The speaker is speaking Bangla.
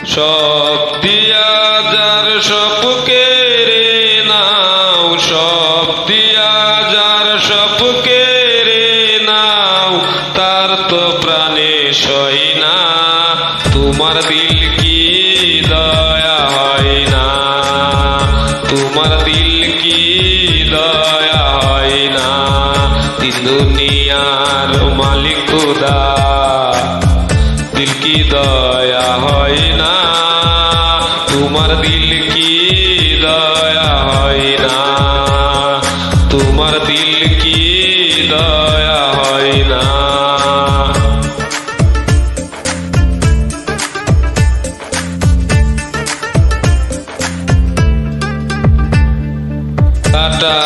সব দিয়া যার সবকে রে নাও, সব দিয়া যার সবকে রে নাও, তার তো প্রাণে সই না। তোমার দিল কি দয়া হয় না, তোমার দিল কি দয়া হয় না। তিন দুনিয়ার মালিক খুদা, দিল কি দয়া হয় না, তোমার দিল কি দয়া হয় না, তোমার দিল কি দয়া হয় না। কাটা